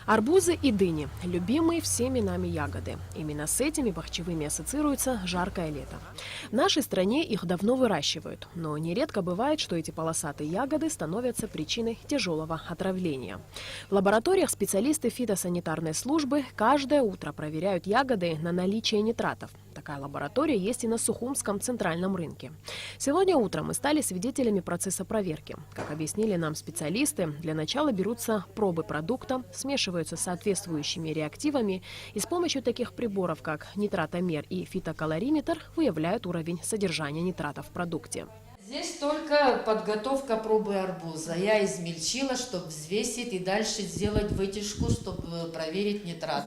Арбузы и дыни – любимые всеми нами ягоды. Именно с этими бахчевыми ассоциируется жаркое лето. В нашей стране их давно выращивают, но нередко бывает, что эти полосатые ягоды становятся причиной тяжелого отравления. В лабораториях специалисты фитосанитарной службы каждое утро проверяют ягоды на наличие нитратов. Такая лаборатория есть и на Сухумском центральном рынке. Сегодня утром мы стали свидетелями процесса проверки. Как объяснили нам специалисты, для начала берутся пробы продукта, смешиваются с соответствующими реактивами и с помощью таких приборов, как нитратомер и фитокалориметр, выявляют уровень содержания нитратов в продукте. Здесь только подготовка пробы арбуза. Я измельчила, чтобы взвесить и дальше сделать вытяжку, чтобы проверить нитрат.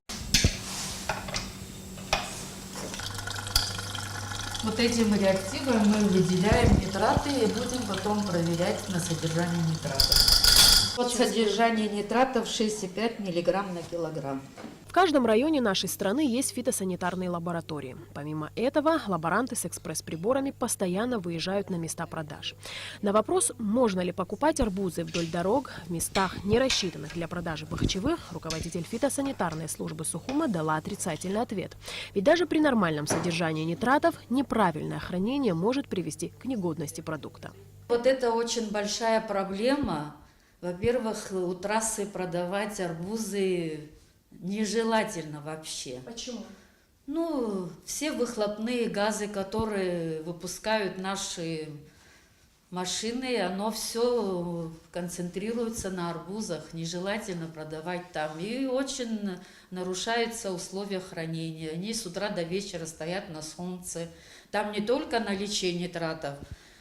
Вот этим реактивом мы выделяем нитраты и будем потом проверять на содержание нитратов. Вот содержание нитратов 6,5 мг на килограмм. В каждом районе нашей страны есть фитосанитарные лаборатории. Помимо этого, лаборанты с экспресс-приборами постоянно выезжают на места продаж. На вопрос, можно ли покупать арбузы вдоль дорог в местах, не рассчитанных для продажи бахчевых, руководитель фитосанитарной службы Сухума дала отрицательный ответ. Ведь даже при нормальном содержании нитратов неправильное хранение может привести к негодности продукта. Вот это очень большая проблема. Во-первых, у трассы продавать арбузы нежелательно вообще. Почему? Ну, все выхлопные газы, которые выпускают наши машины, оно все концентрируется на арбузах. Нежелательно продавать там. И очень нарушаются условия хранения. Они с утра до вечера стоят на солнце. Там не только наличие нитратов.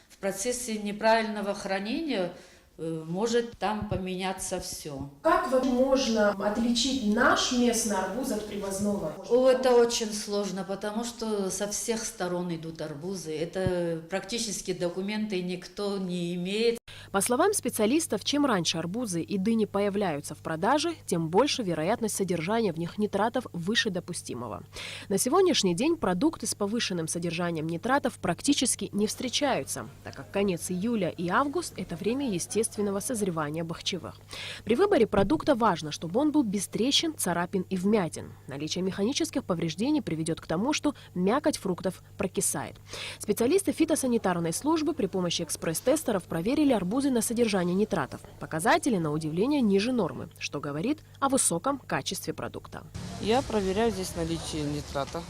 В процессе неправильного хранения может там поменяться все. Как можно отличить наш местный арбуз от привозного? Это очень сложно, потому что со всех сторон идут арбузы. Это практически документы никто не имеет. По словам специалистов, чем раньше арбузы и дыни появляются в продаже, тем больше вероятность содержания в них нитратов выше допустимого. На сегодняшний день продукты с повышенным содержанием нитратов практически не встречаются, так как конец июля и август – это время естественного созревания бахчевых. При выборе продукта важно, чтобы он был без трещин, царапин и вмятин. Наличие механических повреждений приведет к тому, что мякоть фруктов прокисает. Специалисты фитосанитарной службы при помощи экспресс-тестеров проверили арбузы на содержание нитратов. Показатели, на удивление, ниже нормы, что говорит о высоком качестве продукта. Я проверяю здесь наличие нитрата,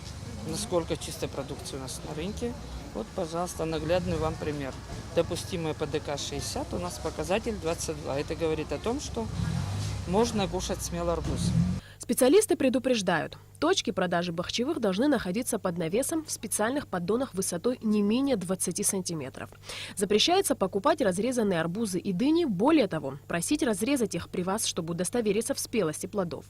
насколько чистая продукция у нас на рынке. Вот, пожалуйста, наглядный вам пример. Допустимая ПДК 60, у нас показатель 22. Это говорит о том, что можно кушать смело арбуз. Специалисты предупреждают, точки продажи бахчевых должны находиться под навесом в специальных поддонах высотой не менее 20 сантиметров. Запрещается покупать разрезанные арбузы и дыни, более того, просить разрезать их при вас, чтобы удостовериться в спелости плодов.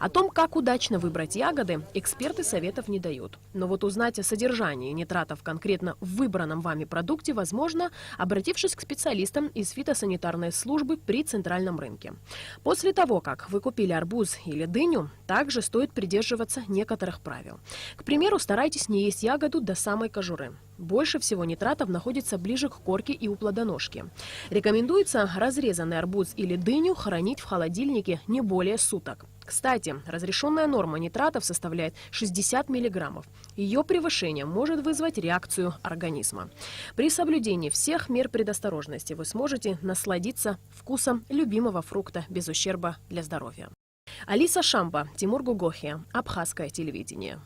О том, как удачно выбрать ягоды, эксперты советов не дают. Но вот узнать о содержании нитратов конкретно в выбранном вами продукте возможно, обратившись к специалистам из фитосанитарной службы при центральном рынке. После того, как вы купили арбуз или дыню, также стоит придерживаться некоторых правил. К примеру, старайтесь не есть ягоду до самой кожуры. Больше всего нитратов находится ближе к корке и у плодоножки. Рекомендуется разрезанный арбуз или дыню хранить в холодильнике не более суток. Кстати, разрешенная норма нитратов составляет 60 мг. Ее превышение может вызвать реакцию организма. При соблюдении всех мер предосторожности вы сможете насладиться вкусом любимого фрукта без ущерба для здоровья. Алиса Шамба, Тимур Гугохия, Абхазское телевидение.